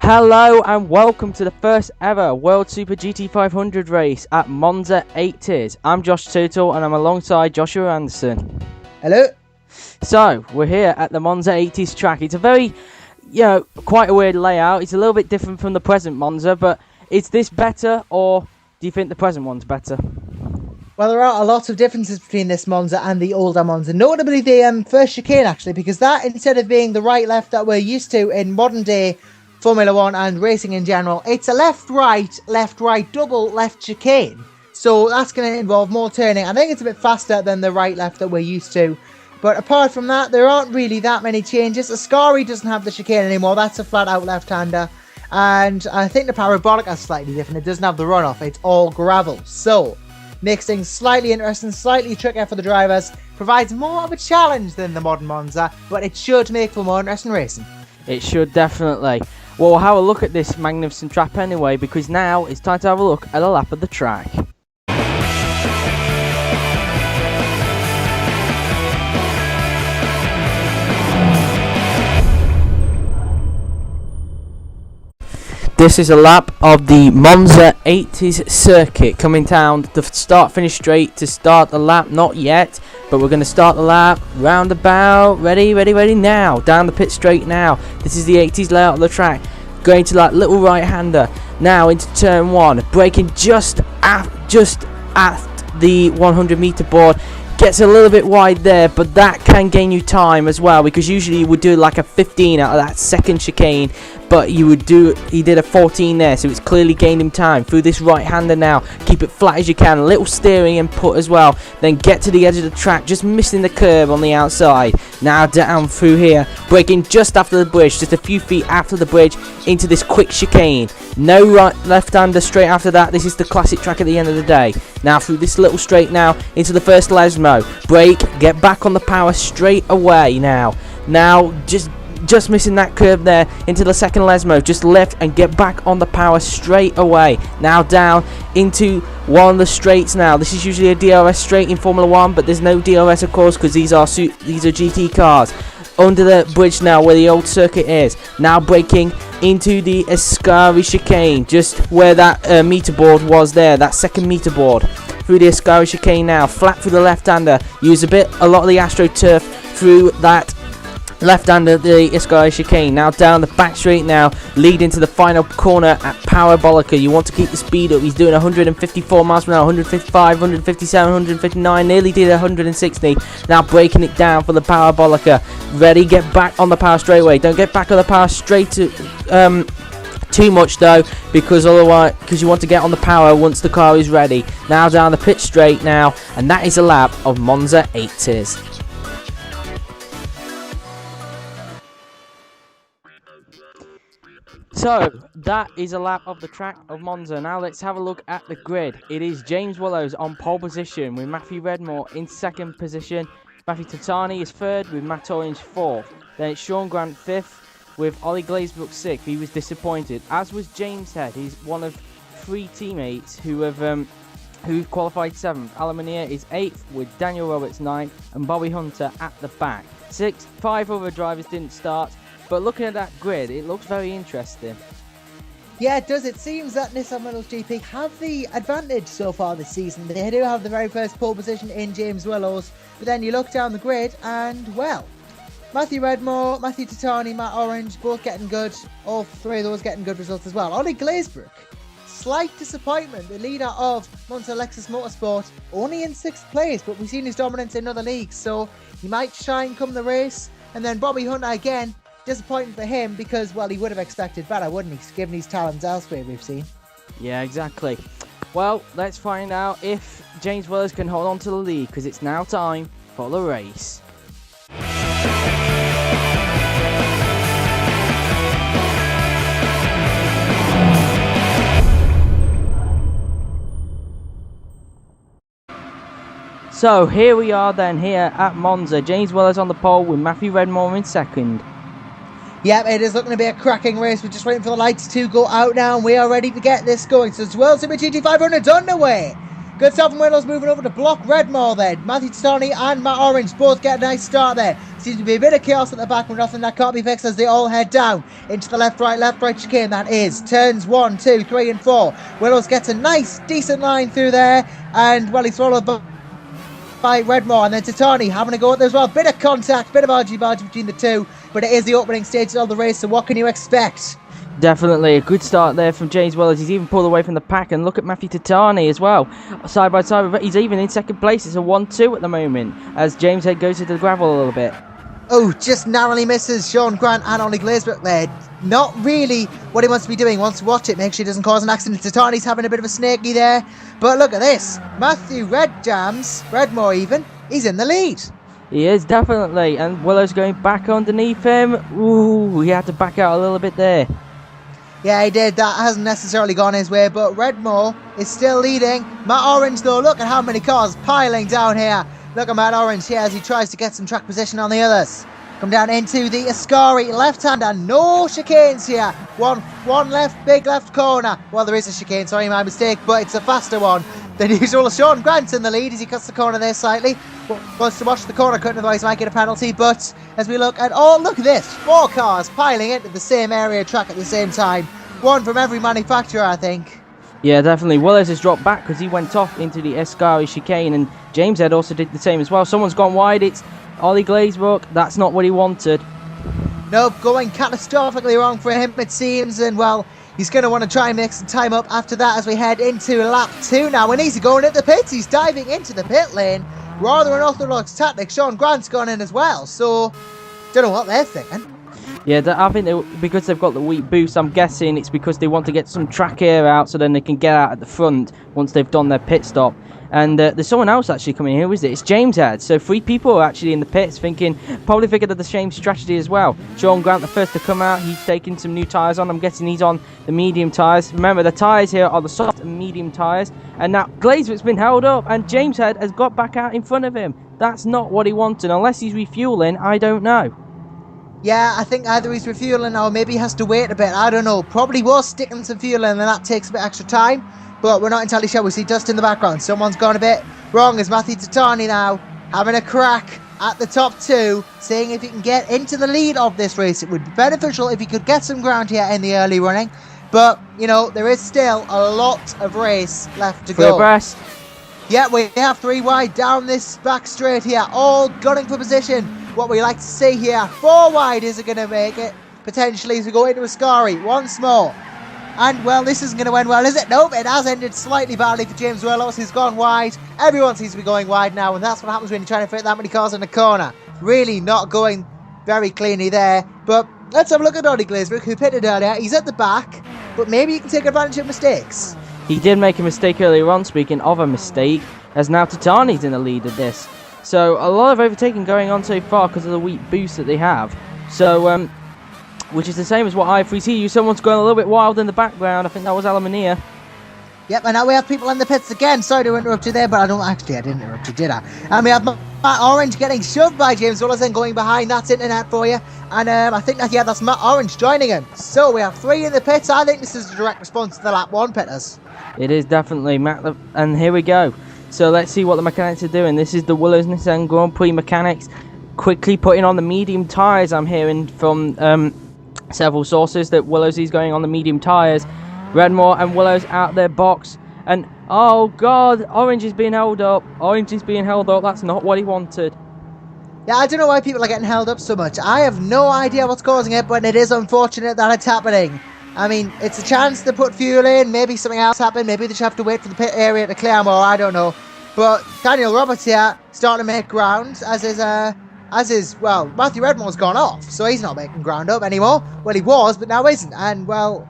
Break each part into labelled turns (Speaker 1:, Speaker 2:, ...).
Speaker 1: Hello and welcome to the first ever World Super GT500 race at Monza 80s. I'm Josh Tootle and I'm alongside Joshua Anderson.
Speaker 2: Hello.
Speaker 1: So, we're here at the Monza 80s track. It's a very, quite a weird layout. It's a little bit different from the present Monza, but is this better or do you think the present one's better?
Speaker 2: Well, there are a lot of differences between this Monza and the older Monza. Notably the first chicane, actually, because that, instead of being the right-left that we're used to in modern-day Formula 1 and racing in general, it's a left-right, double left chicane. So that's going to involve more turning. I think it's a bit faster than the right-left that we're used to. But apart from that, there aren't really that many changes. Ascari doesn't have the chicane anymore. That's a flat-out left-hander. And I think the Parabolica is slightly different. It doesn't have the runoff. It's all gravel. So makes things slightly interesting, slightly trickier for the drivers, provides more of a challenge than the modern Monza, but it should make for more interesting racing.
Speaker 1: It should definitely. Well, we'll have a look at this magnificent track anyway, because now it's time to have a look at a lap of the track. This is a lap of the Monza 80s circuit, coming down the start-finish straight to start the lap. Not yet, but we're going to start the lap roundabout. Ready now. Down the pit straight now. This is the 80s layout of the track. Going to that little right-hander. Now into turn one. Braking just at the 100-meter board. Gets a little bit wide there, but that can gain you time as well, because usually you would do like a 15 out of that second chicane, but he did a 14 there, so it's clearly gained him time. Through this right-hander now, keep it flat as you can, a little steering input as well, then get to the edge of the track, just missing the curb on the outside. Now down through here, braking just after the bridge, just a few feet after the bridge, into this quick chicane. No left-hander straight after that. This is the classic track at the end of the day. Now through this little straight now, into the first Lesmo. Brake, get back on the power straight away now. Now just missing that curve there into the second Lesmo, just left and get back on the power straight away. Now down into one of the straights now. This is usually a DRS straight in Formula 1, but there's no DRS of course because these are GT cars. Under the bridge now where the old circuit is. Now braking into the Ascari chicane, just where that meter board was there, that second meter board. Through the Ascari chicane now, flat through the left-hander. Use a lot of the AstroTurf through that left-hander, the Ascari chicane. Now down the back straight now, lead into the final corner at Parabolica. You want to keep the speed up. He's doing 154 miles per hour, 155, 157, 159, nearly did 160. Now breaking it down for the Parabolica. Ready, get back on the power straightaway. Don't get back on the power straight too much though, because you want to get on the power once the car is ready. Now down the pit straight now, and that is a lap of Monza 80s. So, that is a lap of the track of Monza. Now let's have a look at the grid. It is James Willows on pole position with Matthew Redmore in second position. Matthew Titani is third with Matt Orange fourth. Then it's Sean Grant fifth with Ollie Glazebrook sixth. He was disappointed, as was James Head. He's one of three teammates who qualified seventh. Alamania is eighth with Daniel Roberts ninth and Bobby Hunter at the back. Five other drivers didn't start. But looking at that grid, it looks very interesting.
Speaker 2: Yeah, it does. It seems that Nissan Willows GP have the advantage so far this season. They do have the very first pole position in James Willows. But then you look down the grid and, well, Matthew Redmore, Matthew Titani, Matt Orange, both getting good. All three of those getting good results as well. Ollie Glazebrook, slight disappointment. The leader of Monza Lexus Motorsport, only in sixth place. But we've seen his dominance in other leagues. So he might shine come the race. And then Bobby Hunter again. Disappointing for him because, well, he would have expected better, wouldn't he, given his talents elsewhere we've seen. Yeah,
Speaker 1: exactly. Well, let's find out if James Willows can hold on to the lead, because it's now time for the race. So here we are then, here at Monza. James Willows on the pole with Matthew Redmore in second.
Speaker 2: Yep, it is looking to be a cracking race. We're just waiting for the lights to go out now, and we are ready to get this going. So it's World Super GT500 underway. Good stuff from Willows, moving over to block Redmore then. Matthew Titani and Matt Orange both get a nice start there. Seems to be a bit of chaos at the back, but nothing that can't be fixed as they all head down into the left, right chicane. That is turns 1, 2, 3 and 4. Willows gets a nice, decent line through there, and well, he's followed by Redmore, and then Titani having a go at there as well. Bit of contact, bit of argy-bargy between the two, but it is the opening stage of the race, so what can you expect?
Speaker 1: Definitely a good start there from James Willows. He's even pulled away from the pack, and look at Matthew Titani as well. Side by side, he's even in second place. It's a 1-2 at the moment as James Head goes into the gravel a little bit.
Speaker 2: Oh, just narrowly misses Sean Grant and Ollie Glazebrook there. Not really what he wants to be doing. He wants to watch it, make sure he doesn't cause an accident. Titani's having a bit of a snaky there. But look at this. Matthew Redmore even, he's in the lead.
Speaker 1: He is, definitely. And Willows going back underneath him. Ooh, he had to back out a little bit there.
Speaker 2: Yeah, he did. That hasn't necessarily gone his way, but Redmore is still leading. Matt Orange, though, look at how many cars piling down here. Look at Matt Orange here as he tries to get some track position on the others. Come down into the Ascari left-hander. No chicanes here. One left, big left corner. Well, there is a chicane, sorry, my mistake, but it's a faster one than usual. Sean Grant's in the lead as he cuts the corner there slightly. Wants to watch the corner cut, otherwise he might get a penalty. But as we look at, oh, look at this. 4 cars piling into the same area track at the same time. One from every manufacturer, I think.
Speaker 1: Yeah, definitely. Willows has dropped back because he went off into the Ascari chicane, and James Head also did the same as well. Someone's gone wide. It's Ollie Glazebrook. That's not what he wanted.
Speaker 2: Nope, going catastrophically wrong for him, it seems. And, well, he's going to want to try and make some time up after that as we head into lap 2 now. And he's going into the pits. He's diving into the pit lane. Rather unorthodox tactic. Sean Grant's gone in as well. So, don't know what they're thinking.
Speaker 1: Yeah, I think because they've got the wheat boost, I'm guessing it's because they want to get some track air out so then they can get out at the front once they've done their pit stop. And there's someone else actually coming in. Who is it? It's James Head. So 3 people are actually in the pits probably figured of the same strategy as well. Sean Grant, the first to come out, he's taking some new tyres on. I'm guessing he's on the medium tyres. Remember, the tyres here are the soft and medium tyres. And now Glazebrook's been held up and James Head has got back out in front of him. That's not what he wanted. Unless he's refueling, I don't know.
Speaker 2: Yeah, I think either he's refueling or maybe he has to wait a bit. I don't know. Probably was sticking some fuel in and that takes a bit extra time. But we're not entirely sure. We see dust in the background. Someone's gone a bit wrong. As Matthew Titani now having a crack at the top 2, seeing if he can get into the lead of this race. It would be beneficial if he could get some ground here in the early running. But, you know, there is still a lot of race left to go.
Speaker 1: Abreast.
Speaker 2: Yeah, we have 3 wide down this back straight here. All gunning for position. What we like to see here. 4 wide is it going to make it? Potentially as we go into Ascari once more. And, well, this isn't going to end well, is it? Nope, it has ended slightly badly for James Willows, who's gone wide. Everyone seems to be going wide now, and that's what happens when you're trying to fit that many cars in a corner. Really not going very cleanly there. But let's have a look at Ollie Glazebrook, who pitted earlier. He's at the back, but maybe he can take advantage of mistakes.
Speaker 1: He did make a mistake earlier on, speaking of a mistake, as now Titani's in the lead of this. So a lot of overtaking going on so far because of the wheat boost that they have. So, which is the same as what I3C. Someone's going a little bit wild in the background. I think that was Alamania.
Speaker 2: Yep, and now we have people in the pits again. Sorry to interrupt you there, but I didn't interrupt you, did I? And we have Matt Orange getting shoved by James Willows and going behind. That's internet for you. And I think that, yeah, that's Matt Orange joining him. So we have 3 in the pits. I think this is a direct response to the lap 1 pitters.
Speaker 1: It is definitely, Matt. And here we go. So let's see what the mechanics are doing. This is the Willows Nissan Grand Prix mechanics quickly putting on the medium tyres. I'm hearing from several sources that Willows is going on the medium tyres. Redmore and Willows out their box. And, oh God, Orange is being held up. Orange is being held up. That's not what he wanted.
Speaker 2: Yeah, I don't know why people are getting held up so much. I have no idea what's causing it, but it is unfortunate that it's happening. I mean, it's a chance to put fuel in. Maybe something else happened. Maybe they just have to wait for the pit area to clear more. I don't know. But Daniel Roberts here starting to make ground, as is, well, Matthew Redmore's gone off, so he's not making ground up anymore. Well, he was, but now isn't. And, well,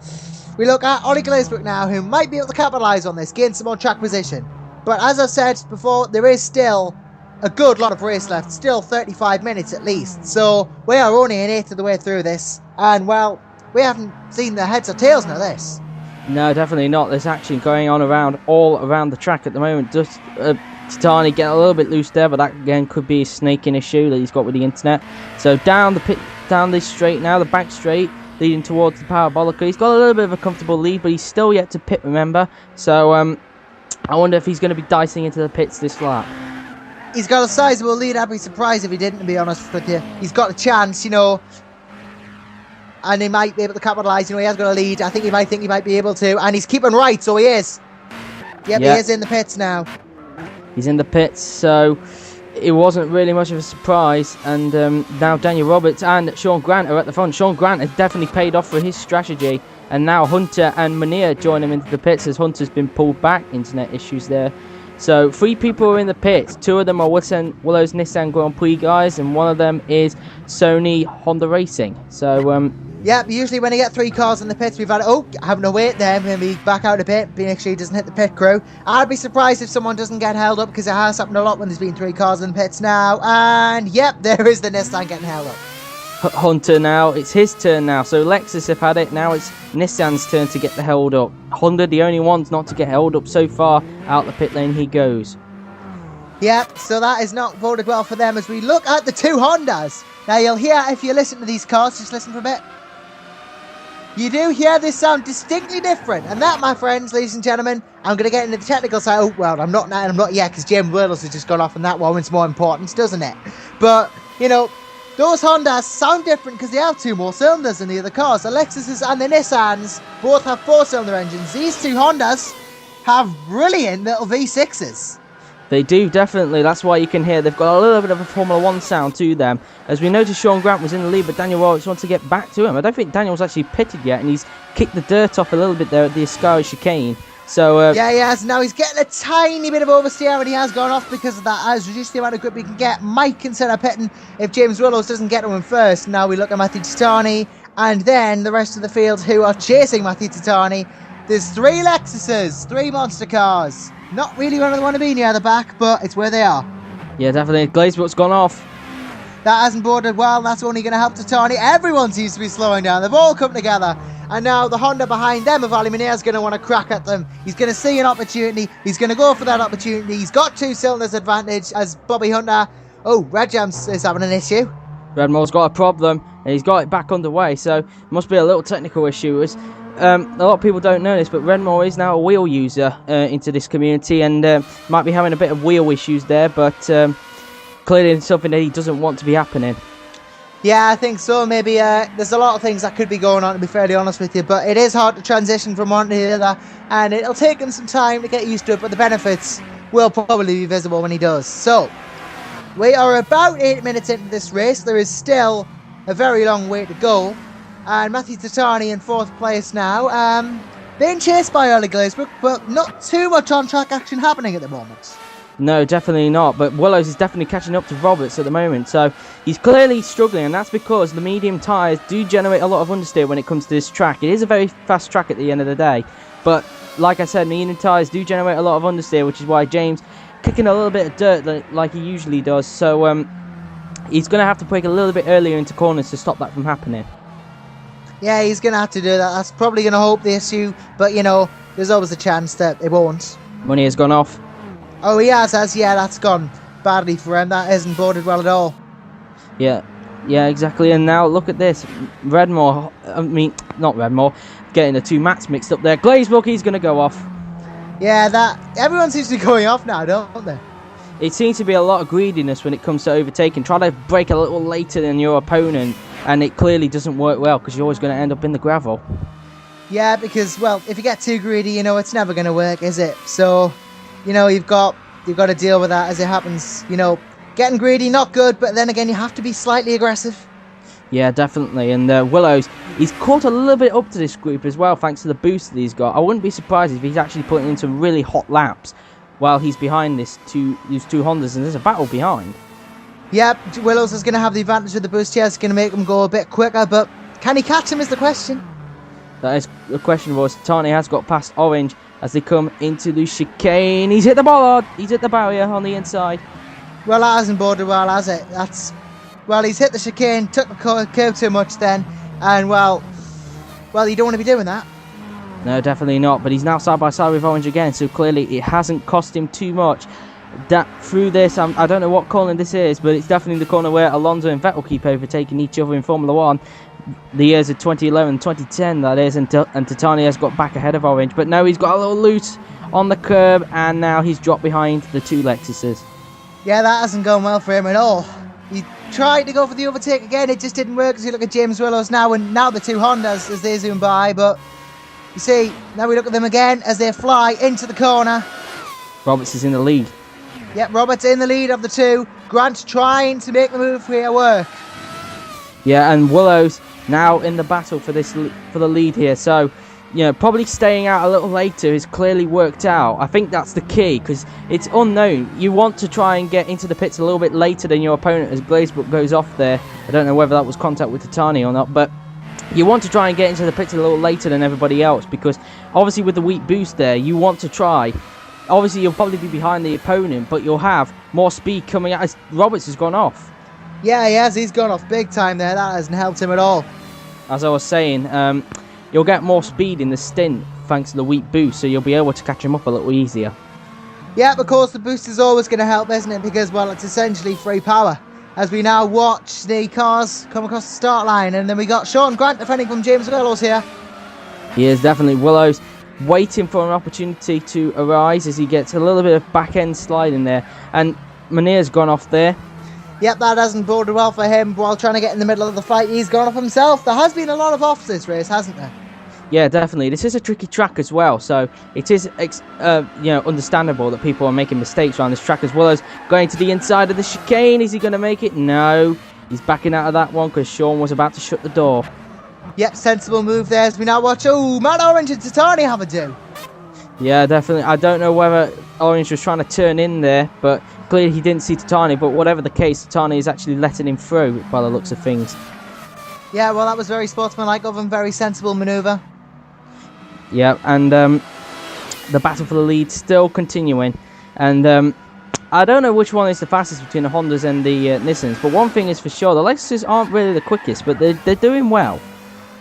Speaker 2: we look at Ollie Glazebrook now, who might be able to capitalise on this, gain some more track position. But as I said before, there is still a good lot of race left, still 35 minutes at least. So we are only an eighth of the way through this, and, well, we haven't seen the heads or tails now this.
Speaker 1: No, definitely not. There's action going on all around the track at the moment. Just Titani getting a little bit loose there, but that again could be a snake in his shoe that he's got with the internet. So down this straight now, the back straight leading towards the Parabolica. He's got a little bit of a comfortable lead, but he's still yet to pit, remember. So I wonder if he's going to be dicing into the pits this lap.
Speaker 2: He's got a sizable lead. I'd be surprised if he didn't, to be honest with you. He's got a chance, you know, and he might be able to capitalise. You know, he has got a lead. I think he might be able to, and he's keeping right, so he is. Yep, he is in the pits now.
Speaker 1: He's in the pits, so it wasn't really much of a surprise. And now Daniel Roberts and Sean Grant are at the front. Sean Grant has definitely paid off for his strategy. And now Hunter and Munir join him into the pits as Hunter's been pulled back. Internet issues there. So 3 people are in the pits. 2 of them are Willows Nissan Grand Prix guys, and 1 of them is Sony Honda Racing. So
Speaker 2: yeah, usually when you get 3 cars in the pits, we've had having to wait there, maybe back out a bit, make sure he doesn't hit the pit crew. I'd be surprised if someone doesn't get held up, because it has happened a lot when there's been 3 cars in the pits now. And yep, there is the Nissan getting held up.
Speaker 1: Hunter now, it's his turn now. So Lexus have had it, now it's Nissan's turn to get the held up. Honda, the only ones not to get held up so far. Out the pit lane he goes.
Speaker 2: Yep, so that is not voted well for them as we look at the 2 Hondas. Now you'll hear, if you listen to these cars, just listen for a bit. You do hear this sound distinctly different, and that, my friends, ladies and gentlemen, I'm going to get into the technical side. Oh, well, I'm not yet, because James Willows has just gone off on that one. It's more important, doesn't it? But, you know, those Hondas sound different because they have 2 more cylinders than the other cars. The Lexuses and the Nissans both have 4-cylinder engines. These 2 Hondas have brilliant little V6s.
Speaker 1: They do, definitely. That's why you can hear they've got a little bit of a Formula 1 sound to them. As we noticed, Sean Grant was in the lead, but Daniel Roberts wants to get back to him. I don't think Daniel's actually pitted yet, and he's kicked the dirt off a little bit there at the Ascari chicane. So
Speaker 2: yeah, he has. Now he's getting a tiny bit of oversteer, and he has gone off because of that. Has reduced the amount of grip he can get. Might consider pitting if James Willows doesn't get to him first. Now we look at Matthew Titani, and then the rest of the field who are chasing Matthew Titani. There's 3 Lexuses, 3 monster cars. Not really where they want to be near the back, but it's where they are.
Speaker 1: Yeah, definitely. Glazebrook's gone off.
Speaker 2: That hasn't bordered well. That's only going to help Titani. Everyone seems to be slowing down. They've all come together. And now the Honda behind them of Ali Munir is going to want to crack at them. He's going to see an opportunity. He's going to go for that opportunity. He's got 2 cylinders advantage as Bobby Hunter. Oh, Red Jams is having an issue.
Speaker 1: Redmore's got a problem, and he's got it back underway, so it must be a little technical issue. A lot of people don't know this, but Redmore is now a wheel user into this community, and might be having a bit of wheel issues there, but clearly it's something that he doesn't want to be happening.
Speaker 2: Yeah, I think so. Maybe there's a lot of things that could be going on, to be fairly honest with you, but it is hard to transition from one to the other, and it'll take him some time to get used to it, but the benefits will probably be visible when he does. So, we are about 8 minutes into this race. There is still a very long way to go. And Matthew Titani in 4th place now. Being chased by Early Glazebrook, but not too much on-track action happening at the moment.
Speaker 1: No, definitely not. But Willows is definitely catching up to Roberts at the moment. So he's clearly struggling, and that's because the medium tyres do generate a lot of understeer when it comes to this track. It is a very fast track at the end of the day. But like I said, medium tyres do generate a lot of understeer, which is why James kicking a little bit of dirt like he usually does. So he's going to have to break a little bit earlier into corners to stop that from happening.
Speaker 2: Yeah, he's going to have to do that. That's probably going to help the issue. But, you know, there's always a chance that it won't.
Speaker 1: Money has gone off.
Speaker 2: Oh, he has. Yeah, that's gone badly for him. That isn't boded well at all.
Speaker 1: Yeah, exactly. And now look at this. Not Redmore. Getting the 2 mats mixed up there. Glazebrook, he's going to go off.
Speaker 2: Yeah, everyone seems to be going off now, don't they?
Speaker 1: It seems to be a lot of greediness when it comes to overtaking. Try to break a little later than your opponent, and it clearly doesn't work well because you're always going to end up in the gravel.
Speaker 2: Yeah, because, well, if you get too greedy, you know, it's never going to work, is it? So, you know, you've got to deal with that as it happens. You know, getting greedy, not good, but then again, you have to be slightly aggressive.
Speaker 1: Yeah, definitely. And Willows, he's caught a little bit up to this group as well, thanks to the boost that he's got. I wouldn't be surprised if he's actually putting in some really hot laps while he's behind these two Hondas, and there's a battle behind.
Speaker 2: Yep, Willows is going to have the advantage with the boost here. It's going to make him go a bit quicker, but can he catch him is the question.
Speaker 1: That is the question, was Tani has got past Orange as they come into the chicane. He's hit the bollard. He's hit the barrier on the inside.
Speaker 2: Well, that hasn't bordered well, has it? Well, he's hit the chicane, took the curve too much then, and well, you don't want to be doing that.
Speaker 1: No, definitely not. But he's now side by side with Orange again, so clearly it hasn't cost him too much. That through this, I don't know what corner this is, but it's definitely the corner where Alonso and Vettel keep overtaking each other in Formula 1. the years of 2011, 2010, that is, and Titani has got back ahead of Orange. But no, he's got a little loose on the curb, and now he's dropped behind the 2 Lexuses.
Speaker 2: Yeah, that hasn't gone well for him at all. He tried to go for the overtake again, it just didn't work. As you look at James Willows now, and now the 2 Hondas as they zoom by, but you see, now we look at them again as they fly into the corner.
Speaker 1: Roberts is in the lead.
Speaker 2: Yep, Roberts in the lead of the 2. Grant trying to make the move here work.
Speaker 1: Yeah, and Willows now in the battle for the lead here. So, you know, probably staying out a little later is clearly worked out. I think that's the key, because it's unknown. You want to try and get into the pits a little bit later than your opponent as Glazebrook goes off there. I don't know whether that was contact with Titani or not, but you want to try and get into the pits a little later than everybody else, because obviously with the weak boost there, you want to try. Obviously, you'll probably be behind the opponent, but you'll have more speed coming out as Roberts has gone off.
Speaker 2: Yeah, he has. He's gone off big time there. That hasn't helped him at all.
Speaker 1: As I was saying, you'll get more speed in the stint thanks to the weak boost, so you'll be able to catch him up a little easier.
Speaker 2: Yeah, of course, the boost is always going to help, isn't it? Because, well, it's essentially free power. As we now watch the cars come across the start line, and then we got Sean Grant defending from James Willows here.
Speaker 1: He is definitely Willows, waiting for an opportunity to arise as he gets a little bit of back-end sliding there. And Munir's gone off there.
Speaker 2: Yep, that hasn't boded well for him while trying to get in the middle of the fight. He's gone off himself. There has been a lot of offs this race, hasn't there?
Speaker 1: Yeah, definitely. This is a tricky track as well, so it is understandable that people are making mistakes around this track as well. As going to the inside of the chicane. Is he going to make it? No. He's backing out of that one because Sean was about to shut the door.
Speaker 2: Yep, sensible move there as we now watch. Oh, Matt Orange and Titani have a do.
Speaker 1: Yeah, definitely. I don't know whether Orange was trying to turn in there, but clearly he didn't see Titani. But whatever the case, Titani is actually letting him through by the looks of things.
Speaker 2: Yeah, well, that was very sportsmanlike of him. Very sensible manoeuvre.
Speaker 1: Yeah, and the battle for the lead still continuing. And I don't know which one is the fastest between the Hondas and the Nissans, but one thing is for sure, the Lexuses aren't really the quickest, but they're doing well.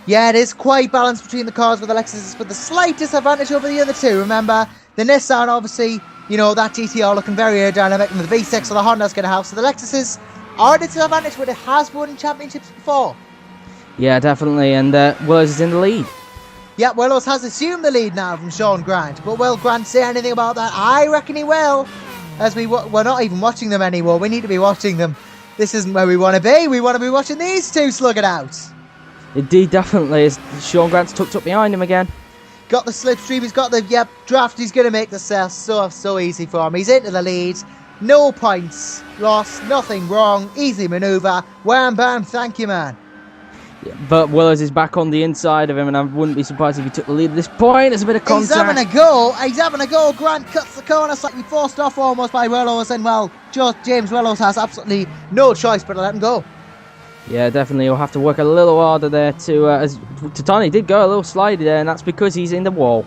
Speaker 2: Yeah, it is quite balanced between the cars, with the Lexus with the slightest advantage over the other 2. Remember, the Nissan, obviously, you know, that GTR looking very aerodynamic, and the V6 or the Honda's going to have. So the Lexuses are at its advantage, but it has won championships before.
Speaker 1: Yeah, definitely, and Willows is in the lead.
Speaker 2: Yeah, Willows has assumed the lead now from Sean Grant, but will Grant say anything about that? I reckon he will, as we're not even watching them anymore. We need to be watching them. This isn't where we want to be. We want to be watching these 2 slug it out.
Speaker 1: Indeed, definitely, as Sean Grant's tucked up behind him again.
Speaker 2: Got the slipstream, he's got the draft. He's going to make the cell so easy for him. He's into the lead. No points lost, nothing wrong. Easy manoeuvre. Wham bam, thank you, man.
Speaker 1: Yeah, but Willows is back on the inside of him, and I wouldn't be surprised if he took the lead at this point. There's a bit of contact.
Speaker 2: He's having a go. Grant cuts the corner, slightly forced off almost by Willows, and well, James Willows has absolutely no choice but to let him go.
Speaker 1: Yeah, definitely. He'll have to work a little harder there to... as Titani did go a little slidey there, and that's because he's in the wall.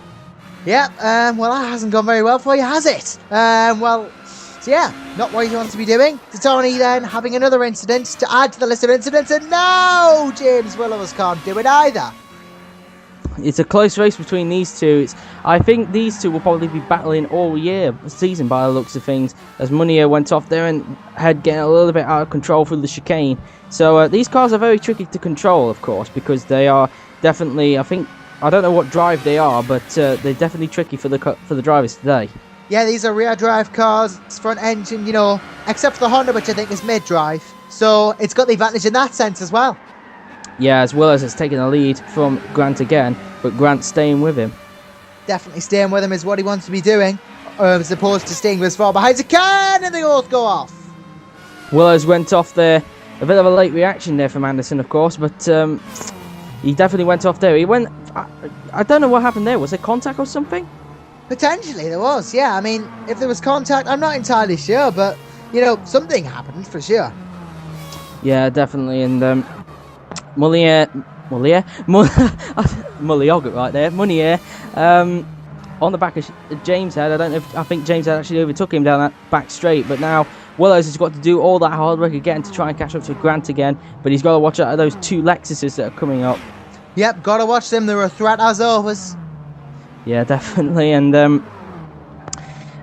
Speaker 2: Yep, well, that hasn't gone very well for you, has it? So yeah, not what he wants to be doing. Titani then having another incident to add to the list of incidents, and no! James Willows can't do it either.
Speaker 1: It's a close race between these 2. I think these 2 will probably be battling all season by the looks of things, as Munier went off there and had getting a little bit out of control through the chicane. So these cars are very tricky to control, of course, because they are definitely, I don't know what drive they are, but they're definitely tricky for the drivers today. Yeah,
Speaker 2: these are rear drive cars. It's front engine, you know, except for the Honda, which I think is mid drive. So it's got the advantage in that sense as well.
Speaker 1: Yeah, as well as it's taking the lead from Grant again, but Grant staying with him.
Speaker 2: Definitely staying with him is what he wants to be doing, as opposed to staying as far behind as he can, and they both go off.
Speaker 1: Willows went off there. A bit of a late reaction there from Anderson, of course, but he definitely went off there. He went... I don't know what happened there. Was there contact or something?
Speaker 2: Potentially there was, yeah. I mean, if there was contact, I'm not entirely sure, but, you know, something happened for sure.
Speaker 1: Yeah, definitely, and... Munier, right there. Munier, on the back of James Head. I think James Head actually overtook him down that back straight, but now Willows has got to do all that hard work again to try and catch up to Grant again, but he's got to watch out of those 2 Lexuses that are coming up.
Speaker 2: Yep, got to watch them. They're a threat as always.
Speaker 1: Yeah, definitely, and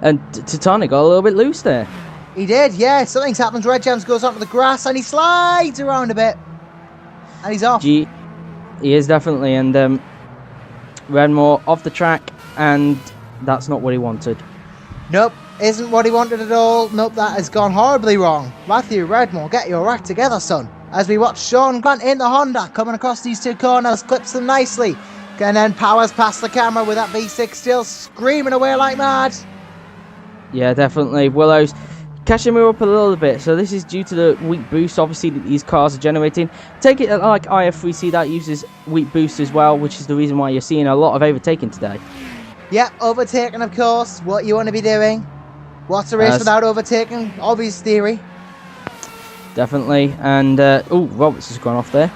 Speaker 1: Titani got a little bit loose there.
Speaker 2: He did, yeah. Something's happened. Red Jams goes onto the grass and he slides around a bit. And he's off.
Speaker 1: he is definitely, and Redmore off the track, and that's not what he wanted.
Speaker 2: Nope, isn't what he wanted at all. Nope, that has gone horribly wrong. Matthew Redmore, get your act together, son. As we watch Sean Grant in the Honda coming across these two corners, clips them nicely, and then powers past the camera with that V6 still screaming away like mad.
Speaker 1: Yeah, definitely. Willows catching me up a little bit, so this is due to the weak boost, obviously, that these cars are generating. Take it like IF3C, that uses weak boost as well, which is the reason why you're seeing a lot of overtaking today.
Speaker 2: Yep, overtaking, of course. What you want to be doing? What's a race without overtaking? Obvious theory.
Speaker 1: Definitely, and oh, Roberts has gone off there.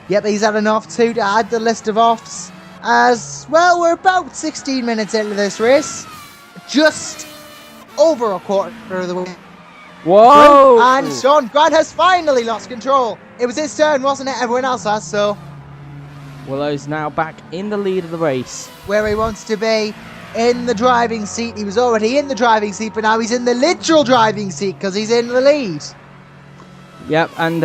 Speaker 2: Yep, he's had an off too to add the list of offs. As well, we're about 16 minutes into this race. Just over a quarter of the way.
Speaker 1: Whoa!
Speaker 2: And Sean Grant has finally lost control. It was his turn, wasn't it? Everyone else has, so.
Speaker 1: Willows now back in the lead of the race.
Speaker 2: Where he wants to be, in the driving seat. He was already in the driving seat, but now he's in the literal driving seat because he's in the lead.
Speaker 1: Yep, and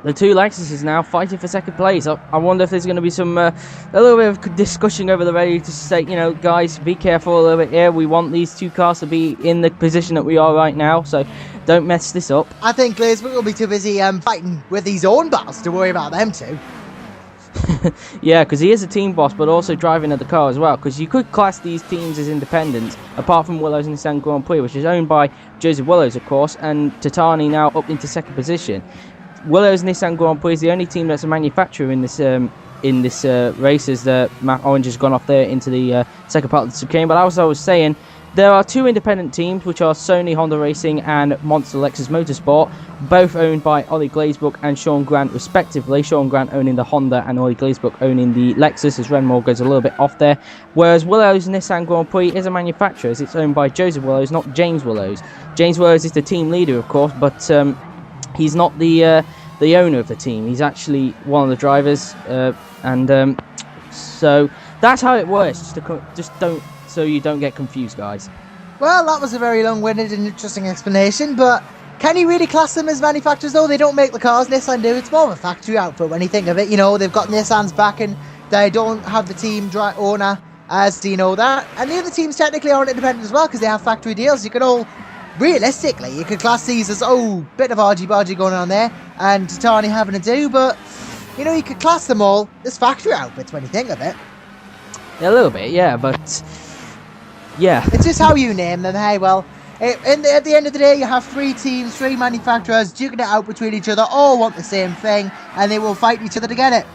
Speaker 1: the two Lexuses now fighting for second place. I wonder if there's going to be some a little bit of discussion over the radio to say, you know, guys, be careful a little bit here. We want these two cars to be in the position that we are right now, so don't mess this up.
Speaker 2: I think Glazebrook will be too busy fighting with his own boss to worry about them two.
Speaker 1: Yeah, because he is a team boss, but also driving at the car as well. Because you could class these teams as independent, apart from Willows and Nissan Grand Prix, which is owned by Joesph Willows, of course, and Titani now up into second position. Willows Nissan Grand Prix is the only team that's a manufacturer in this race, as Matt Orange has gone off there into the second part of the chicane. But as I was saying, there are two independent teams, which are Sony Honda Racing and Monster Lexus Motorsport, both owned by Ollie Glazebrook and Sean Grant respectively. Sean Grant owning the Honda and Ollie Glazebrook owning the Lexus, as Renmore goes a little bit off there. Whereas Willows Nissan Grand Prix is a manufacturer, as it's owned by Joesph Willows, not James Willows. James Willows is the team leader, of course, but he's not the owner of the team. He's actually one of the drivers, so that's how it works. Just don't. So you don't get confused, guys.
Speaker 2: Well, that was a very long-winded and interesting explanation, but can you really class them as manufacturers, though? They don't make the cars, Nissan do. It's more of a factory outfit when you think of it. You know, they've got Nissan's back and they don't have the team owner, as you know that. And the other teams technically aren't independent as well because they have factory deals. You can all, realistically, you could class these as, bit of argy-bargy going on there and Titani having to do, but, you know, you could class them all as factory outfits when you think of it.
Speaker 1: A little bit, yeah, but... yeah.
Speaker 2: It's just how you name them. Hey, well, at the end of the day, you have three teams, three manufacturers, duking it out between each other, all want the same thing, and they will fight each other to get it.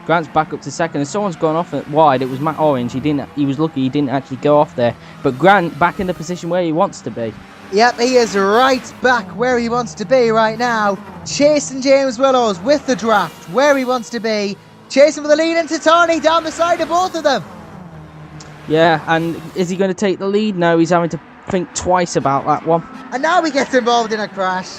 Speaker 1: Grant's back up to second, and someone's gone off wide. It was Matt Orange. He was lucky he didn't actually go off there. But Grant back in the position where he wants to be.
Speaker 2: Yep, he is right back where he wants to be right now. Chasing James Willows with the draft, where he wants to be. Chasing for the lead, and Titani down the side of both of them.
Speaker 1: Yeah, and is he going to take the lead? No, he's having to think twice about that one.
Speaker 2: And now he gets involved in a crash.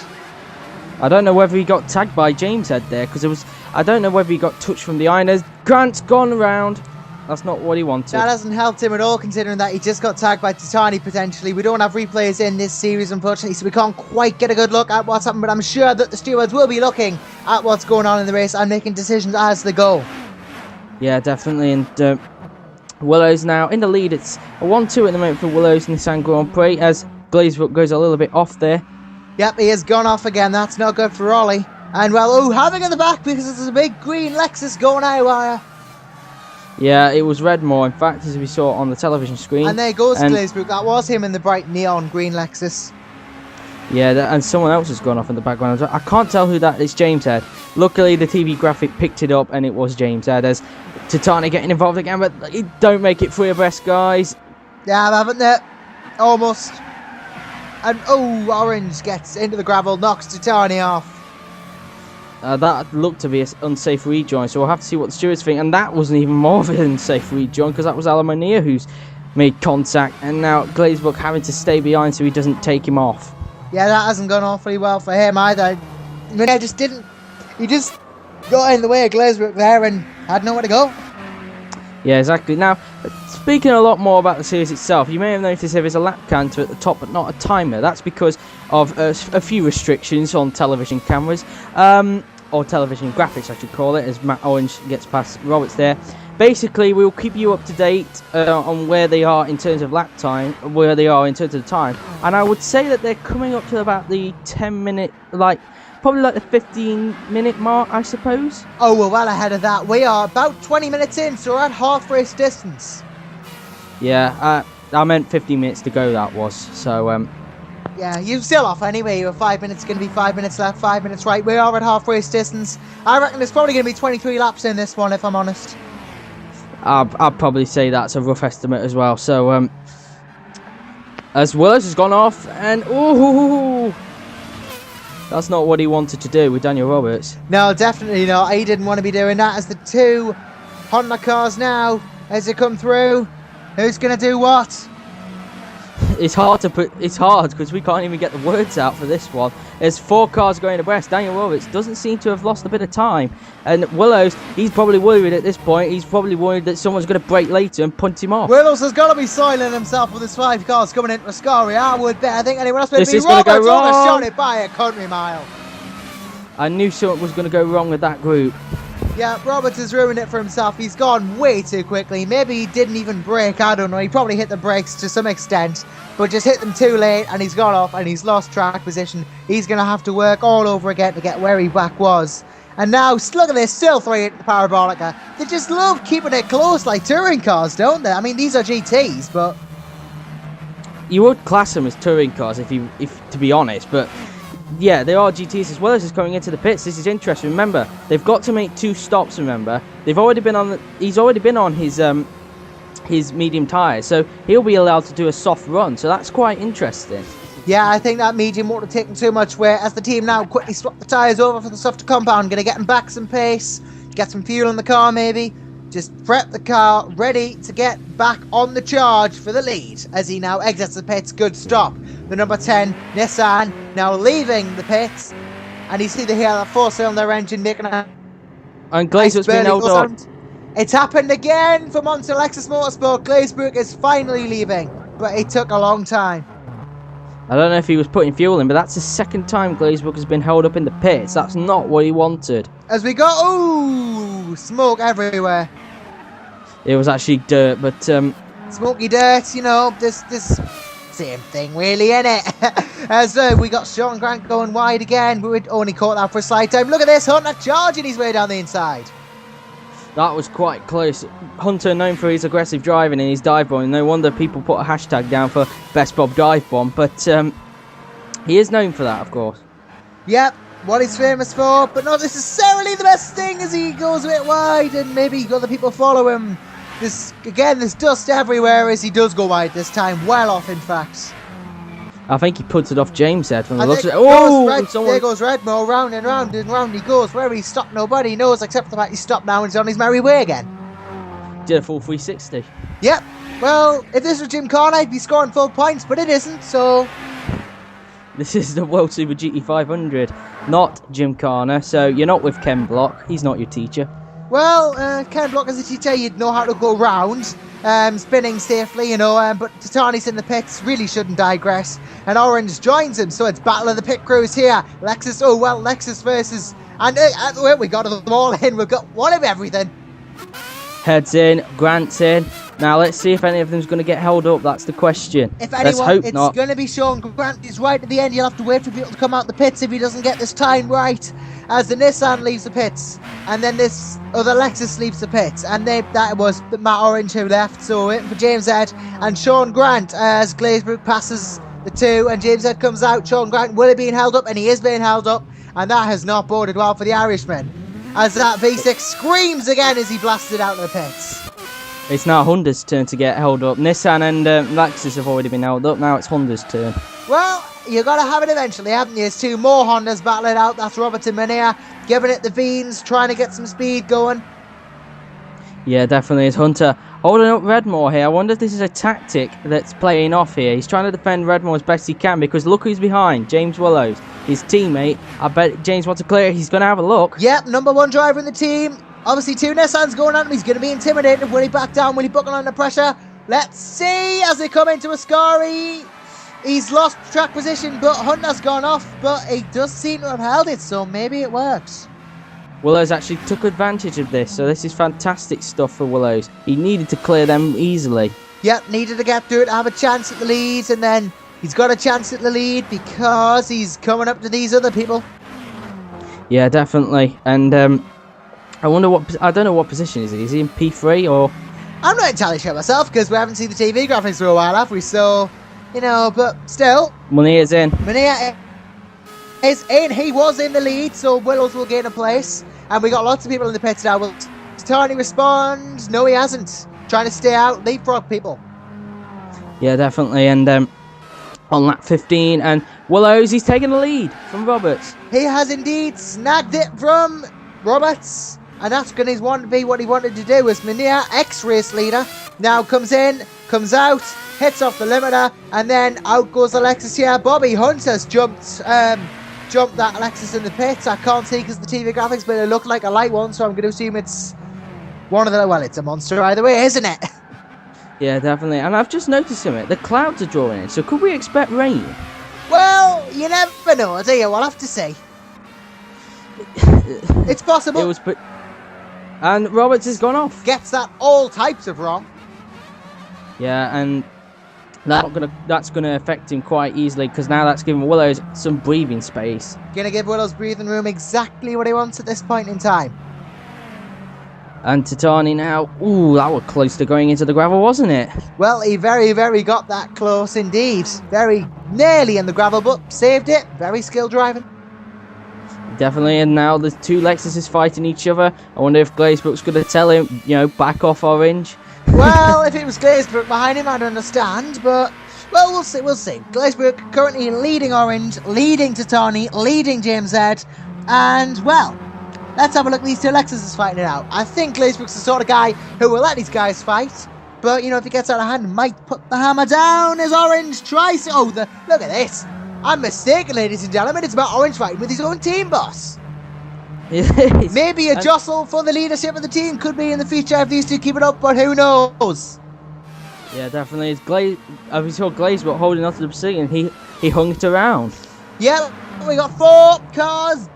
Speaker 1: I don't know whether he got tagged by James Head there, because I don't know whether he got touched from the ironers. Grant's gone around. That's not what he wanted.
Speaker 2: That hasn't helped him at all, considering that he just got tagged by Titani potentially. We don't have replays in this series, unfortunately, so we can't quite get a good look at what's happened, but I'm sure that the stewards will be looking at what's going on in the race and making decisions as they go.
Speaker 1: Yeah, definitely, and Willows now in the lead. It's a 1-2 at the moment for Willows Nissan Grand Prix, as Glazebrook goes a little bit off there.
Speaker 2: Yep, he has gone off again. That's not good for Ollie. And well, having in the back because there's a big green Lexus going out.
Speaker 1: Yeah, it was Redmore, in fact, as we saw on the television screen.
Speaker 2: And there goes Glazebrook. That was him in the bright neon green Lexus.
Speaker 1: Yeah, and someone else has gone off in the background. I can't tell who that is. James Head. Luckily, the TV graphic picked it up, and it was James Head. As Titani getting involved again, but don't make it free abreast, guys.
Speaker 2: Yeah, haven't they? Almost. And Orange gets into the gravel, knocks Titani off.
Speaker 1: That looked to be an unsafe rejoin, so we'll have to see what the stewards think. And that wasn't even more of an unsafe rejoin, because that was Alamonia who's made contact, and now Glazebrook having to stay behind so he doesn't take him off.
Speaker 2: Yeah, that hasn't gone awfully well for him either. I mean, he just got in the way of Glazebrook there and had nowhere to go.
Speaker 1: Yeah, exactly. Now, speaking a lot more about the series itself, you may have noticed there is a lap counter at the top, but not a timer. That's because of a few restrictions on television cameras. or television graphics, I should call it, as Matt Orange gets past Roberts there. Basically, we'll keep you up to date on where they are in terms of lap time, where they are in terms of the time. And I would say that they're coming up to about the 10-minute, probably like the 15-minute mark, I suppose.
Speaker 2: Oh, we're well ahead of that. We are about 20 minutes in, so we're at half race distance.
Speaker 1: Yeah, I meant 15 minutes to go, that was. So,
Speaker 2: yeah, you're still off anyway. You're 5 minutes, going to be 5 minutes left, 5 minutes right. We are at half race distance. I reckon there's probably going to be 23 laps in this one, if I'm honest.
Speaker 1: I'd probably say that's a rough estimate as well. So, as Willows has gone off, and ooh, that's not what he wanted to do with Daniel Roberts.
Speaker 2: No, definitely not. He didn't want to be doing that. As the two Honda cars now, as they come through, who's going to do what?
Speaker 1: It's hard because we can't even get the words out for this one. There's 4 cars going abreast. Daniel Roberts doesn't seem to have lost a bit of time, and Willows, he's probably worried at this point. He's probably worried that someone's going to brake later and punt him off.
Speaker 2: Willows has got to be soiling himself with his 5 cars coming into Ascari. I would bet. I think anyone else would be.
Speaker 1: Roberts
Speaker 2: overshot it by a country mile.
Speaker 1: I knew something was going to go wrong with that group.
Speaker 2: Yeah, Roberts has ruined it for himself. He's gone way too quickly. Maybe he didn't even brake. I don't know. He probably hit the brakes to some extent, but just hit them too late, and he's gone off and he's lost track position. He's going to have to work all over again to get where he back was. And now, look at this, still 3 at the Parabolica. They just love keeping it close like touring cars, don't they? I mean, these are GTs, but
Speaker 1: you would class them as touring cars if to be honest, but yeah, they are GTs as well. As is coming into the pits. This is interesting. Remember, they've got to make 2 stops. Remember, they've already been on. He's already been on his medium tyres, so he'll be allowed to do a soft run. So that's quite interesting.
Speaker 2: yeah, I think that medium won't have taken too much weight as the team now quickly swap the tyres over for the softer compound. Going to get him back some pace, get some fuel in the car maybe. Just prep the car ready to get back on the charge for the lead as he now exits the pits. Good stop. The number 10 Nissan now leaving the pits, and you see the here that 4-cylinder engine making a.
Speaker 1: And Glazebrook's been held up.
Speaker 2: It's happened again for Monster Lexus Motorsport. Glazebrook is finally leaving, but it took a long time.
Speaker 1: I don't know if he was putting fuel in, but that's the second time Glazebrook has been held up in the pits. That's not what he wanted.
Speaker 2: As we go, ooh, smoke everywhere.
Speaker 1: It was actually dirt, but
Speaker 2: smoky dirt, you know, this same thing really, innit? As we got Sean Grant going wide again. We would only caught that for a slight time. Look at this, Hunter charging his way down the inside.
Speaker 1: that was quite close. Hunter known for his aggressive driving and his dive bomb. No wonder people put a hashtag down for Best Bob Dive Bomb, but he is known for that, of course.
Speaker 2: Yep, what he's famous for, but not necessarily the best thing as he goes a bit wide and maybe other people follow him. There's dust everywhere as he does go wide this time, well off in fact.
Speaker 1: I think he puts it off James head from the looks of it.
Speaker 2: There goes Redmore, round and round and round he goes. Where he stopped nobody knows except for the fact he stopped now and he's on his merry way again.
Speaker 1: Did a full 360.
Speaker 2: Yep, well, if this was Jim Corn I'd be scoring full points, but it isn't, so...
Speaker 1: This is the World Super GT500, not Jim Carner, so you're not with Ken Block, he's not your teacher.
Speaker 2: Well, Ken Block as a teacher, you'd know how to go round, spinning safely, you know, but Tatani's in the pits, really shouldn't digress, and Orange joins him, so it's Battle of the Pit Crews here. Lexus versus, and we got them all in, we've got one of everything.
Speaker 1: Heads in, Grant's in. Now let's see if any of them's going to get held up. That's the question.
Speaker 2: If anyone, it's going to be Sean Grant. He's right at the end. You'll have to wait for people to come out the pits if he doesn't get this time right. As the Nissan leaves the pits, and then this other Lexus leaves the pits, and that was Matt Orange who left. So waiting for James Head and Sean Grant as Glazebrook passes the two, and James Head comes out. Sean Grant will be being held up, and he is being held up, and that has not boded well for the Irishman. As that V6 screams again as he blasted out of the pits.
Speaker 1: It's now Honda's turn to get held up. Nissan and Lexus have already been held up. Now it's Honda's turn. Well,
Speaker 2: you got to have it eventually, haven't you? There's two more Hondas battling out. That's Robert and Mania giving it the Veens, trying to get some speed going.
Speaker 1: Yeah, definitely is Hunter holding up Redmore here. I wonder if this is a tactic that's playing off here. He's trying to defend Redmore as best he can because look who's behind. James Willows, his teammate. I bet James wants to clear it. He's going to have a look.
Speaker 2: Yep, number one driver in the team. Obviously, two Nissans going at him. He's going to be intimidated. Will he back down? Will he buckle under pressure? Let's see as they come into Ascari. He's lost track position, but Hunter's gone off. But he does seem to have held it, so maybe it works.
Speaker 1: Willows actually took advantage of this, so this is fantastic stuff for Willows. He needed to clear them easily.
Speaker 2: Yep, needed to get through it, have a chance at the lead, and then he's got a chance at the lead because he's coming up to these other people.
Speaker 1: Yeah, definitely. And I wonder I don't know what position is he. Is he in P3 or?
Speaker 2: I'm not entirely sure myself because we haven't seen the TV graphics for a while, have we? So, you know, but still.
Speaker 1: Munir's in.
Speaker 2: Munir is in. He was in the lead, so Willows will gain a place. And we got lots of people in the pits now. Will Tony respond? No, he hasn't. Trying to stay out, leapfrog people.
Speaker 1: Yeah, definitely. And on lap 15, and Willows, he's taking the lead from Roberts.
Speaker 2: He has indeed snagged it from Roberts. And that's going to be what he wanted to do. Was Munir, ex-race leader, now comes in, comes out, hits off the limiter, and then out goes Alexis here. Bobby Hunt has jumped that Alexis in the pits. I can't see because the TV graphics, but it looked like a light one, so I'm going to assume it's one of the... Well, it's a monster either way, isn't it?
Speaker 1: Yeah, definitely. And I've just noticed something. The clouds are drawing in, so could we expect rain?
Speaker 2: Well, you never know, do you? We'll have to see. It's possible.
Speaker 1: And Roberts has gone off.
Speaker 2: Gets that all types of wrong.
Speaker 1: Yeah, and that's gonna affect him quite easily because now that's giving Willows some breathing space.
Speaker 2: Gonna give Willows breathing room, exactly what he wants at this point in time.
Speaker 1: And Titani now. Ooh, that was close to going into the gravel, wasn't it?
Speaker 2: Well, he very, very got that close indeed. Very nearly in the gravel, but saved it. Very skilled driving.
Speaker 1: Definitely, and now the two Lexuses fighting each other. I wonder if Glazebrook's going to tell him, you know, back off, Orange.
Speaker 2: Well, if it was Glazebrook behind him, I'd understand, but, well, we'll see. Glazebrook currently leading Orange, leading Titani, leading James Ed, and, well, let's have a look at these two Lexuses fighting it out. I think Glazebrook's the sort of guy who will let these guys fight, but, you know, if he gets out of hand, might put the hammer down as Orange tries to... look at this. I'm mistaken, ladies and gentlemen. It's about Orange fighting with his own team boss. Maybe a jostle for the leadership of the team could be in the future if these two keep it up, but who knows?
Speaker 1: Yeah, definitely. We saw Glazebrook holding onto the position. He hung it around.
Speaker 2: Yeah, we got 4 cars,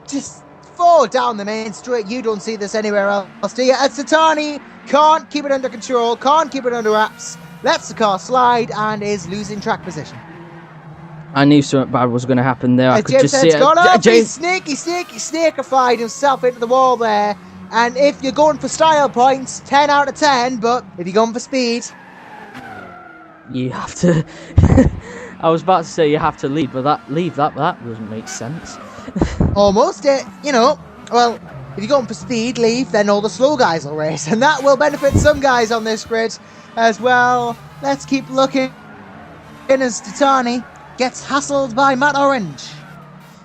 Speaker 2: just 4 down the main straight. You don't see this anywhere else, do you? As Titani can't keep it under control, can't keep it under wraps, lets the car slide and is losing track position.
Speaker 1: I knew something bad was going to happen there. I could
Speaker 2: James
Speaker 1: just see it.
Speaker 2: Gone up. He snakified himself into the wall there. And if you're going for style points, 10 out of 10. But if you're going for speed,
Speaker 1: you have to. I was about to say you have to lead, but that doesn't make sense.
Speaker 2: Almost it. You know, well, if you're going for speed, leave. Then all the slow guys will race, and that will benefit some guys on this grid as well. Let's keep looking. As Titani gets hassled by Matt Orange.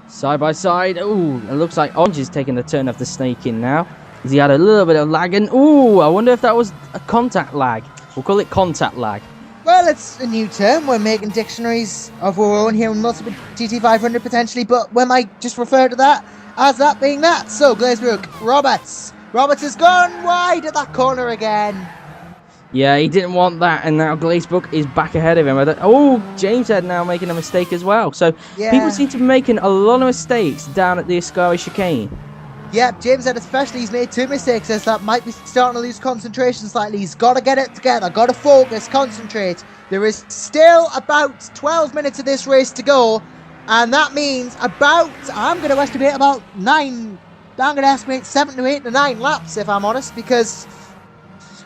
Speaker 1: Side by side. Ooh, it looks like Orange is taking the turn of the snake in now. Because he had a little bit of lag. And ooh, I wonder if that was a contact lag. We'll call it contact lag.
Speaker 2: Well, it's a new term. We're making dictionaries of our own here in multiple GT500 potentially. But we might just refer to that as that being that. So, Glazebrook, Roberts. Roberts has gone wide at that corner again.
Speaker 1: Yeah, he didn't want that, and now Glazebrook is back ahead of him. James Ed now making a mistake as well. So people seem to be making a lot of mistakes down at the Ascari chicane.
Speaker 2: Yep, James Ed especially, he's made 2 mistakes as that might be starting to lose concentration slightly. He's got to get it together, got to focus, concentrate. There is still about 12 minutes of this race to go, and that means I'm going to estimate about 9, I'm going to estimate 7 to 8 to 9 laps, if I'm honest, because...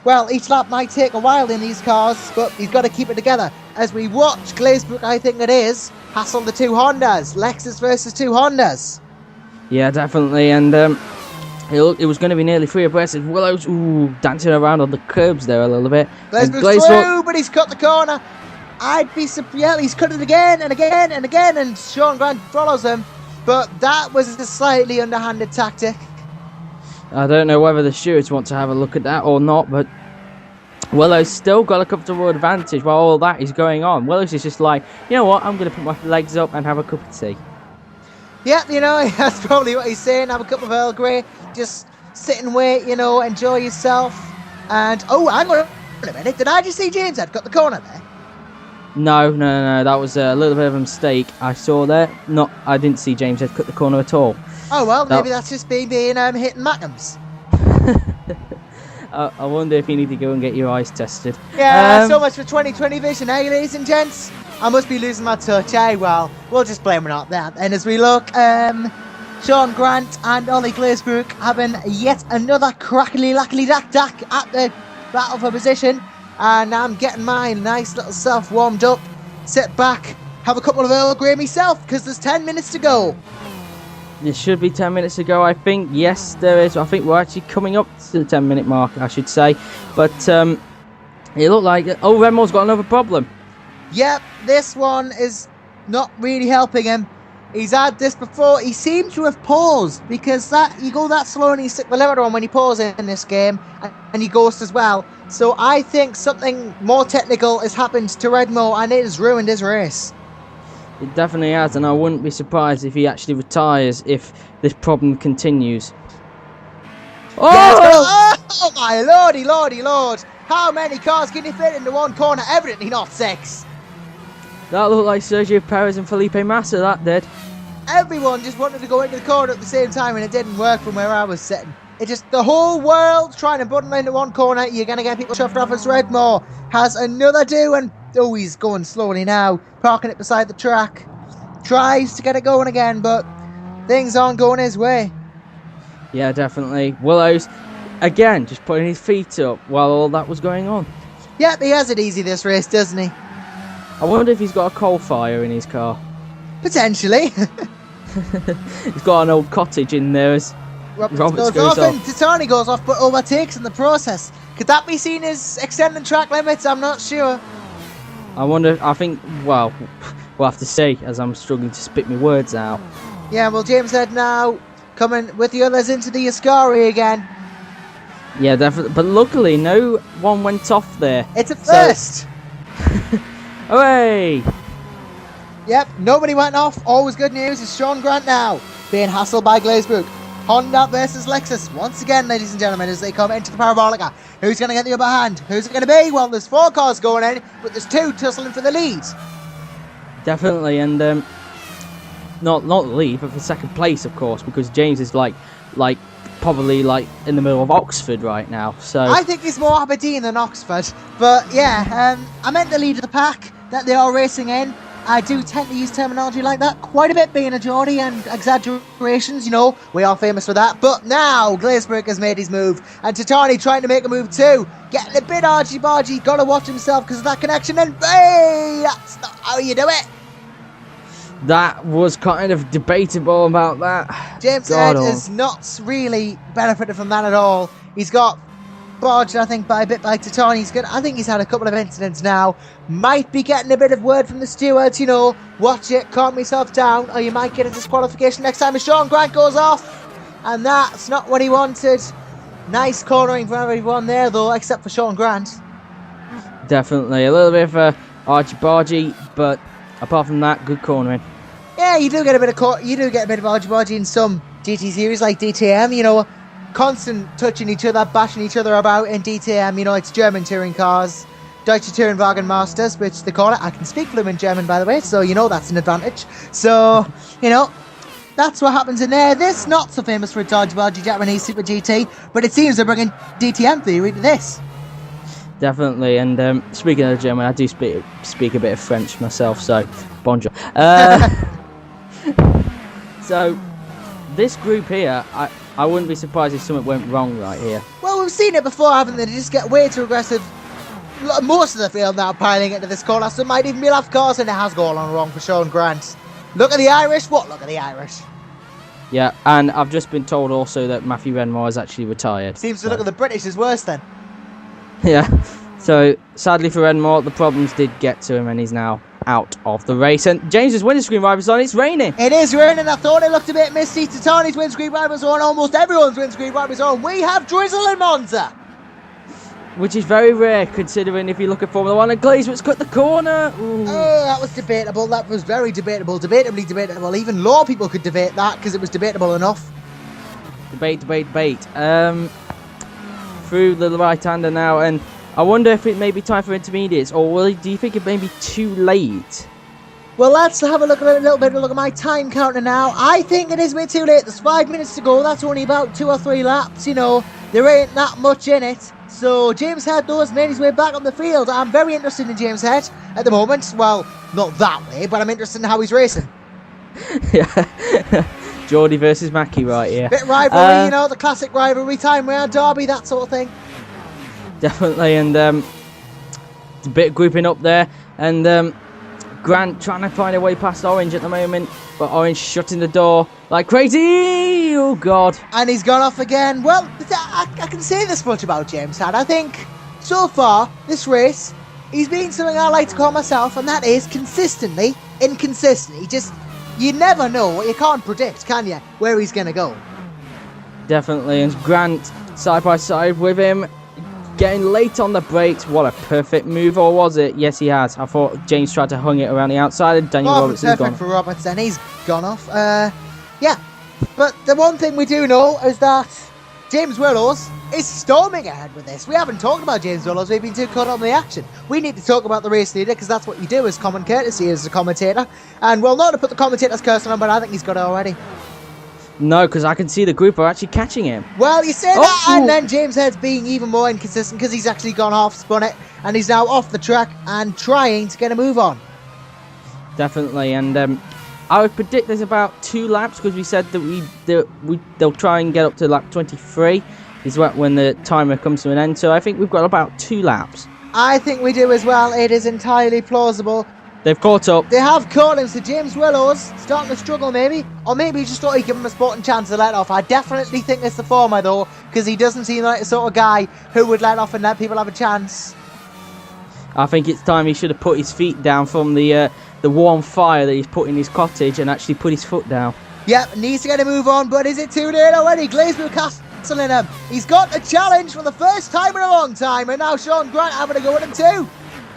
Speaker 2: well, each lap might take a while in these cars, but he's got to keep it together. As we watch Glazebrook, I think it is, hassle the 2 Hondas. Lexus versus 2 Hondas.
Speaker 1: Yeah, definitely. And it was going to be nearly 3 abreast. Willows, dancing around on the curbs there a little bit.
Speaker 2: Glazebrook's through, but he's cut the corner. I'd be surprised. Yeah, he's cut it again and again and again, and Sean Grant follows him. But that was a slightly underhanded tactic.
Speaker 1: I don't know whether the stewards want to have a look at that or not, but Willows still got a comfortable advantage while all that is going on. Willows is just like, you know what, I'm going to put my legs up and have a cup of tea.
Speaker 2: Yeah, you know, that's probably what he's saying. Have a cup of Earl Grey, just sit and wait, you know, enjoy yourself. And, hang on a minute, did I just see James Ed cut the corner there?
Speaker 1: No. That was a little bit of a mistake. I saw there. I didn't see James had cut the corner at all.
Speaker 2: Oh well, maybe that's just being hitting Magnums.
Speaker 1: I wonder if you need to go and get your eyes tested.
Speaker 2: Yeah, so much for 2020 vision, eh, ladies and gents? I must be losing my touch, eh? Well, we'll just blame it on that. And as we look, Sean Grant and Ollie Glazebrook having yet another crackly-lackly-dack at the battle for position. And I'm getting my nice little self warmed up, sit back, have a couple of Earl Grey myself, because there's 10 minutes to go.
Speaker 1: There should be 10 minutes to go, I think. Yes, there is. I think we're actually coming up to the 10-minute mark, I should say. But it looked like... Oh, Redmore's got another problem.
Speaker 2: Yep, this one is not really helping him. He's had this before. He seems to have paused, because you go that slow and you stick the limiter on when you pause in this game, and you ghost as well. So I think something more technical has happened to Redmore, and it has ruined his race.
Speaker 1: It definitely has, and I wouldn't be surprised if he actually retires if this problem continues. Oh!
Speaker 2: Yes, oh my lordy, how many cars can you fit into one corner? Evidently not 6.
Speaker 1: That looked like Sergio Perez and Felipe Massa, that did.
Speaker 2: Everyone just wanted to go into the corner at the same time, and it didn't work from where I was sitting. It just, the whole world trying to button into one corner. You're going to get people shoved off as Redmore has another do, and oh, he's going slowly now, parking it beside the track. Tries to get it going again, but things aren't going his way.
Speaker 1: Yeah, definitely. Willows, again, just putting his feet up while all that was going on.
Speaker 2: Yep, he has it easy this race, doesn't he?
Speaker 1: I wonder if he's got a coal fire in his car.
Speaker 2: Potentially.
Speaker 1: He's got an old cottage in there as Roberts goes off.
Speaker 2: And Titani goes off, but overtakes in the process. Could that be seen as extending track limits? I'm not sure.
Speaker 1: I wonder, I think, well, we'll have to see, as I'm struggling to spit my words out.
Speaker 2: Yeah, well, James Head now coming with the others into the Ascari again.
Speaker 1: Yeah, definitely. But luckily, no one went off there.
Speaker 2: It's a first.
Speaker 1: Hooray!
Speaker 2: Yep, nobody went off. Always good news is Sean Grant now being hassled by Glazebrook. Honda versus Lexus once again, ladies and gentlemen, as they come into the Parabolica. Who's going to get the upper hand? Who's it going to be? Well, there's 4 cars going in, but there's 2 tussling for the lead.
Speaker 1: Definitely, and not the lead, but for second place, of course, because James is like probably like in the middle of Oxford right now. So
Speaker 2: I think he's more Aberdeen than Oxford, but yeah, I meant the lead of the pack that they are racing in. I do tend to use terminology like that quite a bit, being a Geordie, and exaggerations, you know, we are famous for that. But now Glazebrook has made his move, and Titani trying to make a move too, getting a bit argy-bargy, gotta watch himself because of that connection, and hey, that's not how you do it.
Speaker 1: That was kind of debatable about that.
Speaker 2: James Head is not really benefited from that at all. He's got barged, I think, by a bit by Titani. I think he's had a couple of incidents now. Might be getting a bit of word from the stewards, you know, watch it, calm yourself down, or you might get a disqualification next time as Sean Grant goes off. And that's not what he wanted. Nice cornering for everyone there, though, except for Sean Grant.
Speaker 1: Definitely. A little bit of a argy-bargy, but apart from that, good cornering.
Speaker 2: Yeah, you do get a bit of argy-bargy in some GT series like DTM, you know, constant touching each other, bashing each other about in DTM. You know, it's German touring cars, Deutsche Tourenwagen Masters, which they call it. I can speak fluent German, by the way, so you know that's an advantage. So, you know, that's what happens in there. This not so famous for its argy-bargy Japanese Super GT, but it seems they're bringing DTM theory to this.
Speaker 1: Definitely, and speaking of German, I do speak a bit of French myself, so bonjour. So, this group here, I wouldn't be surprised if something went wrong right here.
Speaker 2: Well, we've seen it before, haven't they? They just get way too aggressive. Most of the field now piling into this corner, so it might even be left cars, and it has gone on wrong for Sean Grant. Look at the Irish. What? Look at the Irish.
Speaker 1: Yeah, and I've just been told also that Matthew Redmore is actually retired.
Speaker 2: Seems to look at the British is worse then.
Speaker 1: Yeah, so sadly for Redmore, the problems did get to him, and he's now out of the race. And James's windscreen wiper's on. It's raining.
Speaker 2: It is raining. I thought it looked a bit misty. Titani's windscreen wiper's on. Almost everyone's windscreen wiper's on. We have drizzle in Monza,
Speaker 1: which is very rare considering if you look at Formula 1 and Glazebrook's cut the corner. Ooh.
Speaker 2: Oh, that was debatable. That was very debatable. Debatably debatable. Even law people could debate that because it was debatable enough. Debate.
Speaker 1: Through the right-hander now, and I wonder if it may be time for intermediates, or do you think it may be too late?
Speaker 2: Well, let's have a look at a little bit. Look at my time counter now. I think it is a bit too late. There's 5 minutes to go. That's only about 2 or 3 laps. You know, there ain't that much in it. So James Head has made his way back on the field. I'm very interested in James Head at the moment. Well, not that way, but I'm interested in how he's racing.
Speaker 1: Yeah, Geordie versus Mackie right here.
Speaker 2: Bit rivalry, you know, the classic rivalry time round derby, that sort of thing.
Speaker 1: Definitely, and a bit of grouping up there, and Grant trying to find a way past Orange at the moment, but Orange shutting the door like crazy. Oh God!
Speaker 2: And he's gone off again. Well, I can say this much about James Head. I think so far this race, he's been something I like to call myself, and that is consistently inconsistent. You never know. You can't predict, can you, where he's going to go?
Speaker 1: Definitely, and Grant side by side with him, getting late on the brakes. What a perfect move, or was it? Yes, he has. I thought James tried to hung it around the outside, and Daniel Robertson's gone.
Speaker 2: Perfect for Robertson. He's gone off. Yeah, but the one thing we do know is that James Willows is storming ahead with this. We haven't talked about James Willows. We've been too caught up in the action. We need to talk about the race leader, because that's what you do as common courtesy as a commentator. And well, not to put the commentator's curse on him, but I think he's got it already.
Speaker 1: No, because I can see the group are actually catching him.
Speaker 2: Well, you say that, and then James Head's being even more inconsistent because he's actually gone off, spun it, and he's now off the track and trying to get a move on.
Speaker 1: Definitely, and I would predict there's about 2 laps, because we said that they'll try and get up to lap 23 is when the timer comes to an end. So I think we've got about 2 laps.
Speaker 2: I think we do as well. It is entirely plausible.
Speaker 1: They've caught up.
Speaker 2: They have caught him, so James Willows starting to struggle maybe. Or maybe he just thought he'd give him a sporting chance to let off. I definitely think it's the former though, because he doesn't seem like the sort of guy who would let off and let people have a chance.
Speaker 1: I think it's time he should have put his feet down from the warm fire that he's put in his cottage and actually put his foot down.
Speaker 2: Yep, needs to get a move on, but is it too late already? Glazebrook castling him. He's got a challenge for the first time in a long time, and now Sean Grant having a go at him too.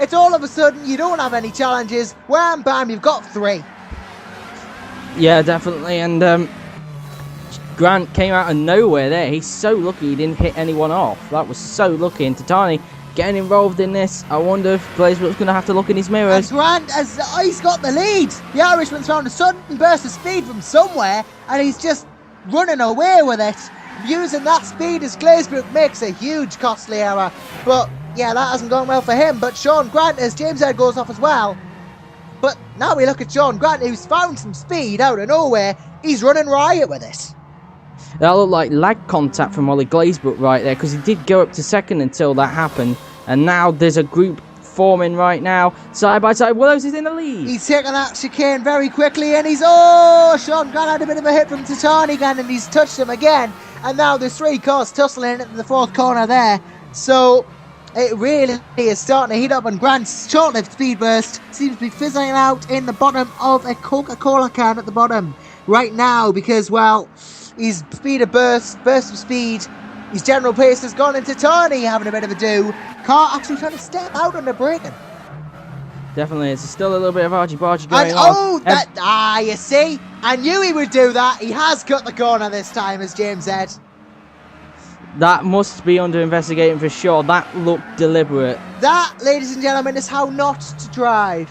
Speaker 2: It's all of a sudden you don't have any challenges. Wham bam, you've got 3.
Speaker 1: Yeah, definitely, and Grant came out of nowhere there. He's so lucky he didn't hit anyone off. That was so lucky, and Tatani getting involved in this. I wonder if Glazebrook's going to have to look in his mirrors.
Speaker 2: And Grant, he's got the lead. The Irishman's found a sudden burst of speed from somewhere, and he's just running away with it. Using that speed as Glazebrook makes a huge costly error. But yeah, that hasn't gone well for him. But Sean Grant, as James Head goes off as well. But now we look at Sean Grant, who's found some speed out of nowhere. He's running riot with it.
Speaker 1: That looked like lag contact from Ollie Glazebrook right there, because he did go up to second until that happened. And now there's a group forming right now. Side by side, Willows is in the lead.
Speaker 2: He's taken that chicane very quickly, and Sean Grant had a bit of a hit from Tatani again, and he's touched him again. And now there's 3 cars tussling in the 4th corner there. So it really is starting to heat up, and Grant's short-lived speed burst seems to be fizzling out in the bottom of a Coca-Cola can at the bottom right now, because, well, his speed of burst of speed, his general pace has gone into Tony having a bit of a do. Car actually trying to step out under braking.
Speaker 1: Definitely, it's still a little bit of argy-bargy going on.
Speaker 2: You see? I knew he would do that. He has cut the corner this time, as James said.
Speaker 1: That must be under investigation for sure. That looked deliberate.
Speaker 2: That, ladies and gentlemen, is how not to drive.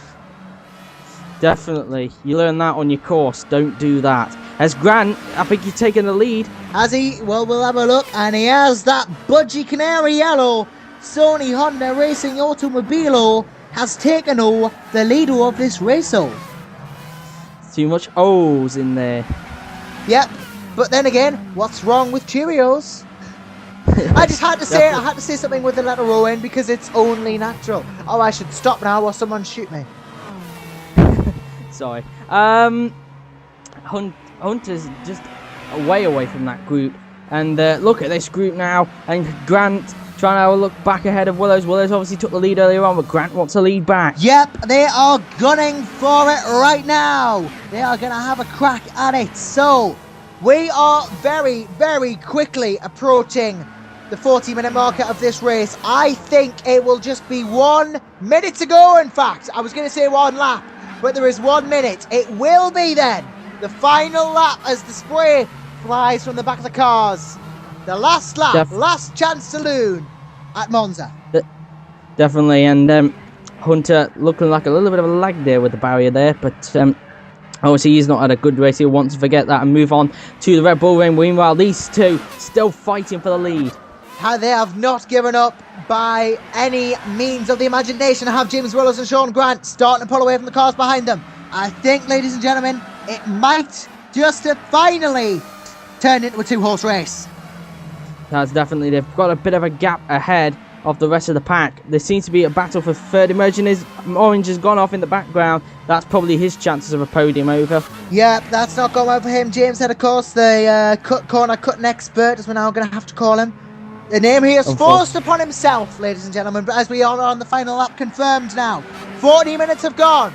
Speaker 1: Definitely. You learn that on your course. Don't do that. As Grant, I think he's taking the lead.
Speaker 2: Has he? Well, we'll have a look. And he has that budgie canary yellow Sony Honda Racing Automobilo has taken over the leader of this race.
Speaker 1: Too much O's in there.
Speaker 2: Yep. But then again, what's wrong with Cheerios? I just had to say it. I had to say something with the letter O in because it's only natural. Oh, I should stop now or someone shoot me.
Speaker 1: Sorry. Hunter's just way away from that group. And look at this group now. And Grant trying to have a look back ahead of Willows. Willows obviously took the lead earlier on, but Grant wants to lead back.
Speaker 2: Yep, they are gunning for it right now. They are going to have a crack at it. So we are very, very quickly approaching the 40-minute marker of this race. I think it will just be 1 minute to go, in fact. I was going to say 1 lap, but there is 1 minute. It will be then the final lap as the spray flies from the back of the cars. The last lap, last chance saloon at Monza.
Speaker 1: Definitely, and Hunter looking like a little bit of a lag there with the barrier there, but obviously he's not had a good race. He'll want to forget that and move on to the Red Bull Ring. Meanwhile, these two still fighting for the lead.
Speaker 2: How they have not given up by any means of the imagination. I have James Willows and Sean Grant starting to pull away from the cars behind them. I think, ladies and gentlemen, it might just have finally turned into a two-horse race.
Speaker 1: That's definitely, they've got a bit of a gap ahead of the rest of the pack. There seems to be a battle for third. Emerging is Orange has gone off in the background. That's probably his chances of a podium over.
Speaker 2: Yeah, that's not going well for him. James Head, of course, the corner cutting expert, as we're now going to have to call him. The name he has forced upon himself, ladies and gentlemen, but as we are on the final lap confirmed now. 40 minutes have gone.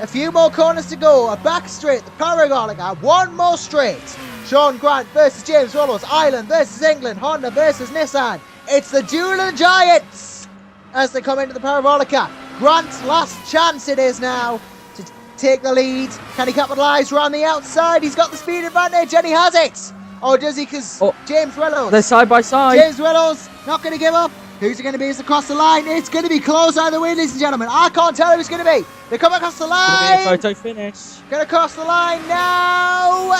Speaker 2: A few more corners to go. A back straight, the Paragolica. One more straight. Sean Grant versus James Willows. Ireland versus England. Honda versus Nissan. It's the duel of the giants as they come into the Parabolica. Grant's last chance it is now to take the lead. Can he capitalise around the outside? He's got the speed advantage and he has it. Or does he? Because James Willows.
Speaker 1: They're side by side.
Speaker 2: James Willows not going to give up. Who's it going to be? It's across the line. It's going to be close either way, ladies and gentlemen. I can't tell who it's going to be. They come across the line.
Speaker 1: It's going to be a photo finish.
Speaker 2: Going to cross the line now.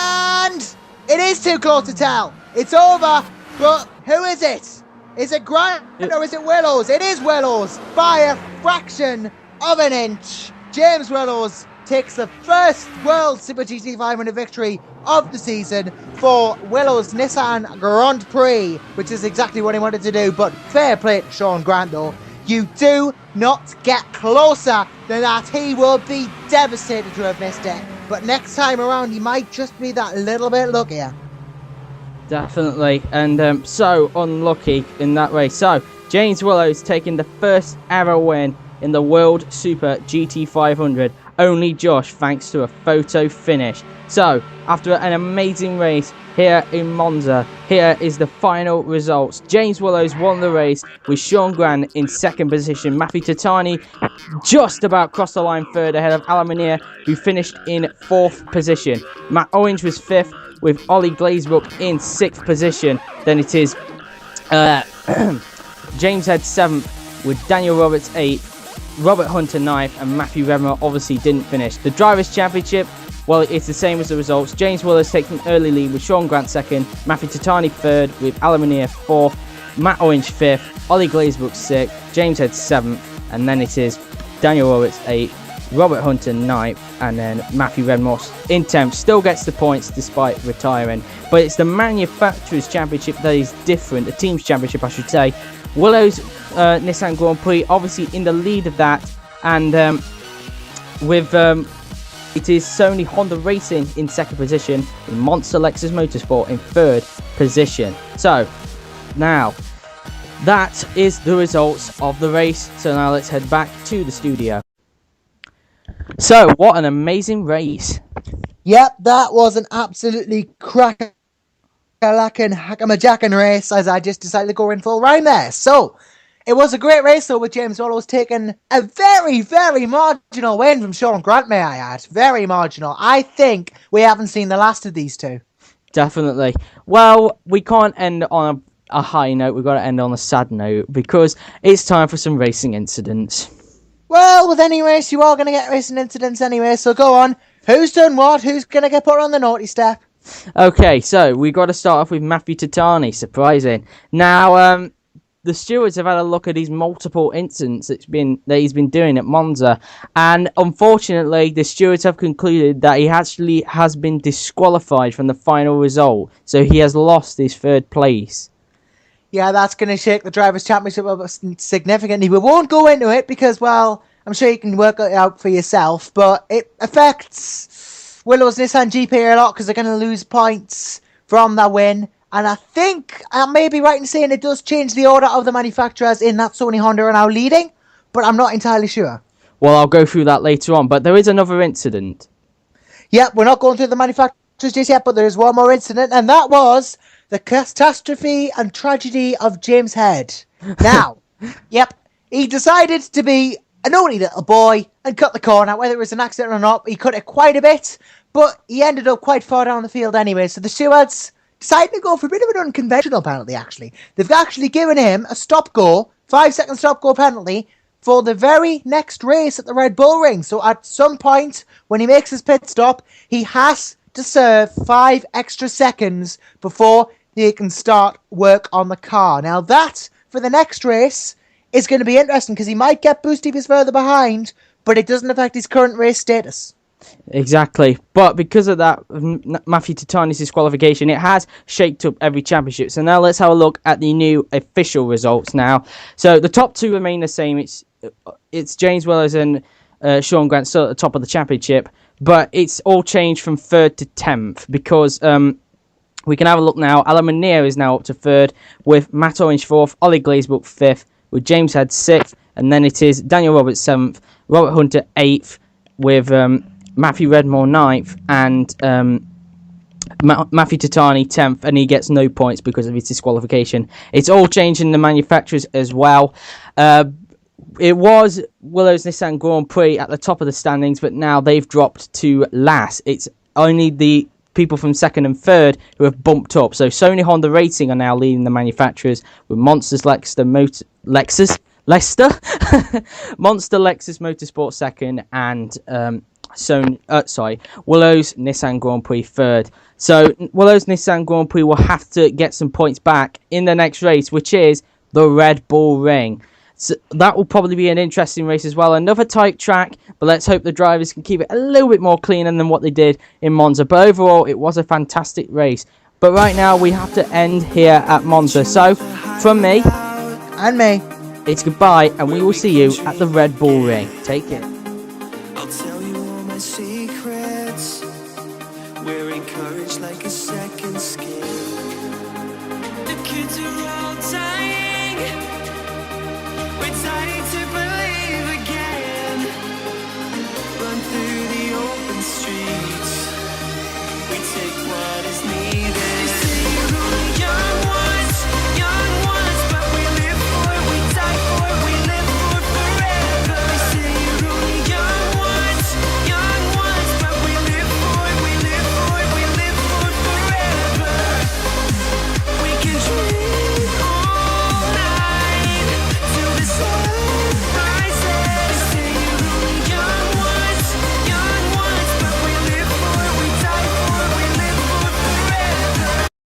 Speaker 2: And it is too close to tell. It's over. But who is it? Is it Gran or is it Willows? It is Willows by a fraction of an inch. James Willows takes the first World Super GT500 victory of the season for Willows Nissan Grand Prix, which is exactly what he wanted to do. But fair play to Sean Grant, though. You do not get closer than that. He will be devastated to have missed it. But next time around, he might just be that little bit luckier.
Speaker 1: Definitely, and so unlucky in that race. So, James Willows taking the first ever win in the World Super GT500. Only Josh, thanks to a photo finish. So, after an amazing race here in Monza, here is the final results. James Willows won the race with Sean Gran in second position. Matthew Tatani just about crossed the line third ahead of Alamania, who finished in fourth position. Matt Orange was fifth, with Ollie Glazebrook in sixth position. Then it is James Head seventh, with Daniel Roberts eighth, Robert Hunter ninth, and Matthew Redmer obviously didn't finish. The Drivers' Championship, well, it's the same as the results. James Willows takes an early lead with Sean Grant second, Matthew Tatani third, with Alamania fourth, Matt Orange fifth, Ollie Glazebrook sixth, James Head seventh, and then it is Daniel Roberts eighth, Robert Hunter 9th, and then Matthew Redmoss in 10th. Still gets the points despite retiring. But it's the Manufacturers' Championship that is different. The Teams' Championship, I should say. Willows Nissan Grand Prix obviously in the lead of that. And with it is Sony Honda Racing in second position. And Monster Lexus Motorsport in third position. So, now, that is the results of the race. So now let's head back to the studio. So, what an amazing race.
Speaker 2: Yep, that was an absolutely crack-a-lackin' hack'em-a-jackin' race, as I just decided to go in full rhyme there. So, it was a great race, though, with James Willows taking a very, very marginal win from Sean Grant, may I add. Very marginal. I think we haven't seen the last of these two.
Speaker 1: Definitely. Well, we can't end on a high note. We've got to end on a sad note, because it's time for some racing incidents.
Speaker 2: Well, with any race, you are going to get racing incidents anyway, so go on. Who's done what? Who's going to get put on the naughty step?
Speaker 1: Okay, so we've got to start off with Matthew Tatani, surprising. Now, the stewards have had a look at his multiple incidents that he's been doing at Monza, and unfortunately, the stewards have concluded that he actually has been disqualified from the final result, so he has lost his third place.
Speaker 2: Yeah, that's going to shake the Drivers' Championship up significantly. We won't go into it because, well, I'm sure you can work it out for yourself, but it affects Willows Nissan GP a lot because they're going to lose points from that win. And I think I may be right in saying it does change the order of the manufacturers in that Sony Honda are now leading, but I'm not entirely sure.
Speaker 1: Well, I'll go through that later on, but there is another incident.
Speaker 2: Yep, we're not going through the manufacturers just yet, but there is one more incident, and that was the catastrophe and tragedy of James Head. Now, yep, he decided to be a naughty little boy and cut the corner. Whether it was an accident or not, he cut it quite a bit, but he ended up quite far down the field anyway. So the stewards decided to go for a bit of an unconventional penalty, actually. They've actually given him a stop-go 5-second stop-go penalty for the very next race at the Red Bull Ring. So at some point, when he makes his pit stop, he has to serve 5 extra seconds before they can start work on the car. Now that, for the next race, is going to be interesting because he might get boosted if he's further behind, but it doesn't affect his current race status.
Speaker 1: Exactly, but because of that Matthew Titani's disqualification, it has shaked up every championship. So now let's have a look at the new official results now. So the top 2 remain the same. It's James Willows and Sean Grant still at the top of the championship, but it's all changed from 3rd to 10th because we can have a look now. Alan Manier is now up to 3rd with Matt Orange 4th, Ollie Glazebrook 5th, with James Head 6th, and then it is Daniel Roberts 7th, Robert Hunter 8th, with Matthew Redmore 9th, and Matthew Titani 10th, and he gets no points because of his disqualification. It's all changing the manufacturers as well. It was Willows Nissan Grand Prix at the top of the standings, but now they've dropped to last. It's only the people from 2nd and 3rd who have bumped up. So Sony Honda Racing are now leading the manufacturers with Monster Lexus Monster Lexus Motorsport 2nd, and Willows Nissan Grand Prix 3rd. So Willows Nissan Grand Prix will have to get some points back in the next race, which is the Red Bull Ring. So that will probably be an interesting race as well. Another tight track, but let's hope the drivers can keep it a little bit more cleaner than what they did in Monza. But overall, it was a fantastic race. But right now, we have to end here at Monza. So, from me
Speaker 2: and me,
Speaker 1: it's goodbye, and we will see you at the Red Bull Ring. Take care.